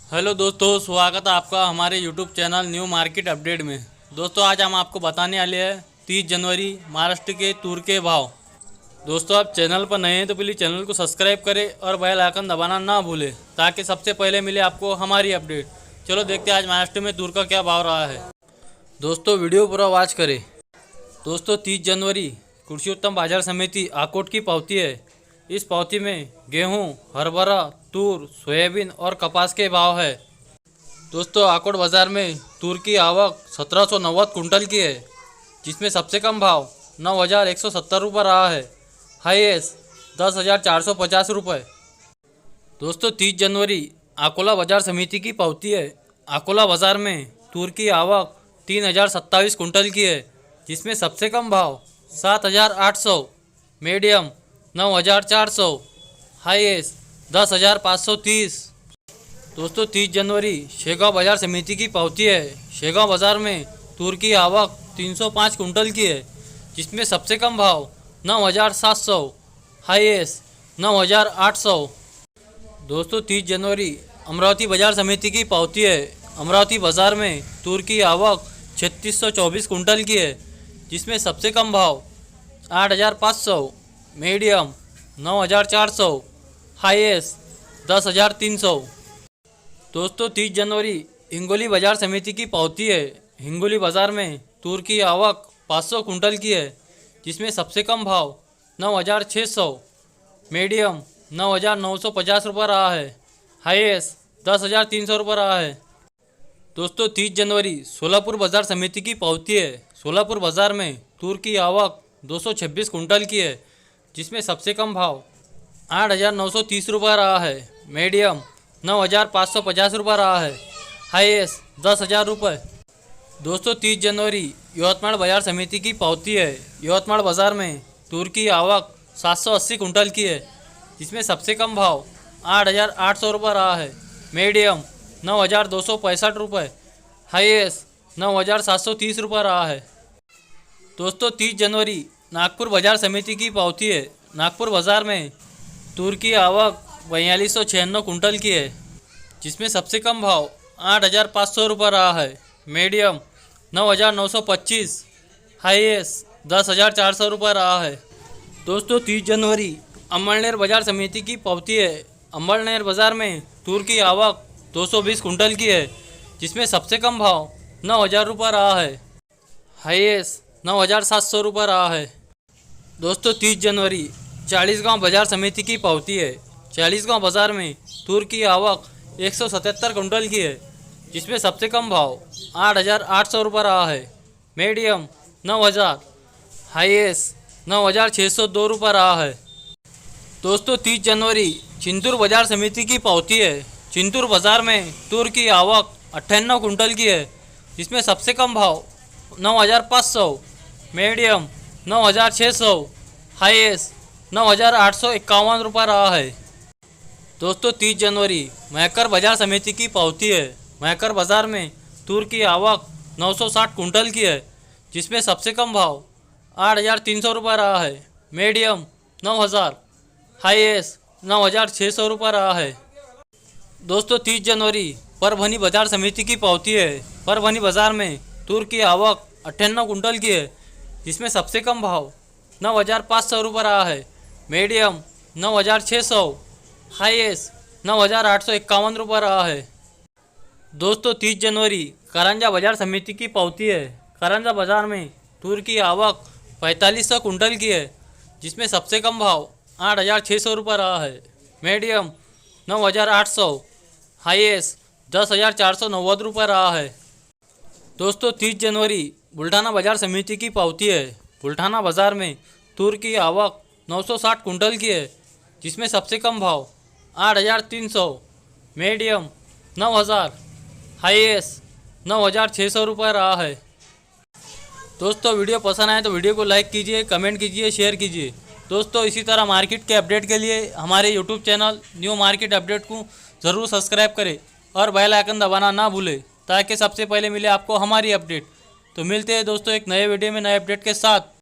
Hello दोस्तों, स्वागत है आपका हमारे YouTube channel new market update में। दोस्तों आज हम आपको बताने वाले हैं 30 जनवरी महाराष्ट्र के तूर के भाव। दोस्तों आप चैनल पर नए हैं तो प्लीज़ चैनल को सब्सक्राइब करें और बेल आइकन दबाना ना भूलें ताकि सबसे पहले मिले आपको हमारी अपडेट। चलो देखते हैं आज महाराष्ट्र में तूर का क्या भाव रहा है। दोस्तों वीडियो पूरा वॉच करें। दोस्तों 30 जनवरी कृषि उत्पन्न बाजार समिति आकोट की पावती है। इस पावती में गेहूं, हरभरा, तूर, सोयाबीन और कपास के भाव है। दोस्तों आकोट बाजार में तूर की आवक 1790 कुंटल की है, जिसमें सबसे कम भाव 9170 रुपये रहा है। हाईएस्ट 10,450 रुपये। दोस्तों 30 जनवरी अकोला बाजार समिति की पावती है। अकोला बाजार में तूर की आवक 3027 कुंटल की है, जिसमें सबसे कम भाव 7800, मीडियम 9400, हाईएस्ट 10,530। दोस्तों 30 जनवरी शेगांव बाजार समिति की पावती है। शेगांव बाजार में तूर की आवक 305 कुंटल की है, जिसमें सबसे कम भाव 9700, हाईएस्ट 9800। दोस्तों 30 जनवरी अमरावती बाजार समिति की पावती है। अमरावती बाजार में तूर की आवक 3624 कुंटल की है, जिसमें सबसे कम भाव 8500, मीडियम 9400, हाईएस्ट 10,300। दोस्तों 30 जनवरी हिंगोली बाजार समिति की पावती है। हिंगोली बाजार में तूर की आवक 500 कुंटल की है, जिसमें सबसे कम भाव 9600, मीडियम 9950 रुपये रहा है, हाईएस्ट 10,300 रुपये रहा है। दोस्तों 30 जनवरी सोलापुर बाजार समिति की पावती है। सोलापुर बाजार में तूर की आवक 226 कुंटल की है, जिसमें सबसे कम भाव 8,930 रुपये रहा है, मीडियम 9,550 रुपये रहा है, हाईएस्ट 10,000 रुपये। दोस्तों 30 जनवरी यवतमाल बाजार समिति की पावती है। यवतमाल बाजार में तूर की आवक 780 कुंटल की है, जिसमें सबसे कम भाव 8,800 रुपये रहा है, मीडियम 9,265 रुपये, हाईएस्ट 9,730 रुपये रहा है। दोस्तों 30 जनवरी नागपुर बाजार समिति की पावती है। नागपुर बाजार में तूर की आवक 4296 कुंटल की है, जिसमें सबसे कम भाव 8,500 रुपये रहा है, मीडियम 9,925, हाईएस्ट 10,400 रुपये रहा है। दोस्तों 30 जनवरी अम्बलनेर बाजार समिति की पावती है। अम्बलनेर बाजार में तूर की आवक 220 कुंटल की है, जिसमें सबसे कम भाव 9,000 रुपये रहा है, हाईएस्ट 9,700 रुपये रहा है। दोस्तों 30 जनवरी चालीसगांव बाजार समिति की पावती है। चालीसगांव बाजार में तूर की आवक 177 कुंटल की है, जिसमें सबसे कम भाव 8,800 रुपये रहा है, मीडियम 9,000, हाईएस्ट 9,602 रुपये रहा है। दोस्तों 30 जनवरी चिंतूर बाजार समिति की पावती है। चिंतूर बाजार में तूर की आवक 98 कुंटल की है, जिसमें सबसे कम भाव 9,500, मीडियम 9,600, हाईएस्ट 9,851 रुपये रहा है। दोस्तों 30 जनवरी महकर बाजार समिति की पावती है। महकर बाजार में तूर की आवक 960 कुंटल की है, जिसमें सबसे कम भाव 8,300 रुपये रहा है, मीडियम 9,000, हाईएस्ट 9,600 रुपये रहा है। दोस्तों 30 जनवरी परभनी बाजार समिति की पावती है। परभनी बाजार में तूर की आवक 98 कुंटल की है, जिसमें सबसे कम भाव 9,500 रुपये रहा है, मीडियम 9,600, हाईएस्ट 9,851 रुपये रहा है। दोस्तों 30 जनवरी कारंजा बाजार समिति की पावती है। कारंजा बाजार में तूर की आवक 4500 कुंटल की है, जिसमें सबसे कम भाव 8,600 रुपये रहा है, मीडियम 9,800, हाईएस्ट 10,490 रुपये रहा है। दोस्तों 30 जनवरी बुल्ढाना बाजार समिति की पावती है। बुल्ढाना बाजार में तूर की आवक 960 कुंटल की है, जिसमें सबसे कम भाव 8,300, मीडियम 9,000, हाईएस्ट 9,600 रुपये रहा है। दोस्तों वीडियो पसंद आए तो वीडियो को लाइक कीजिए, कमेंट कीजिए, शेयर कीजिए। दोस्तों इसी तरह मार्केट के अपडेट के लिए हमारे YouTube channel new market update को ज़रूर सब्सक्राइब करें और बेल आइकन दबाना ना भूलें ताकि सबसे पहले मिले आपको हमारी अपडेट। तो मिलते हैं दोस्तों एक नए वीडियो में नए अपडेट के साथ।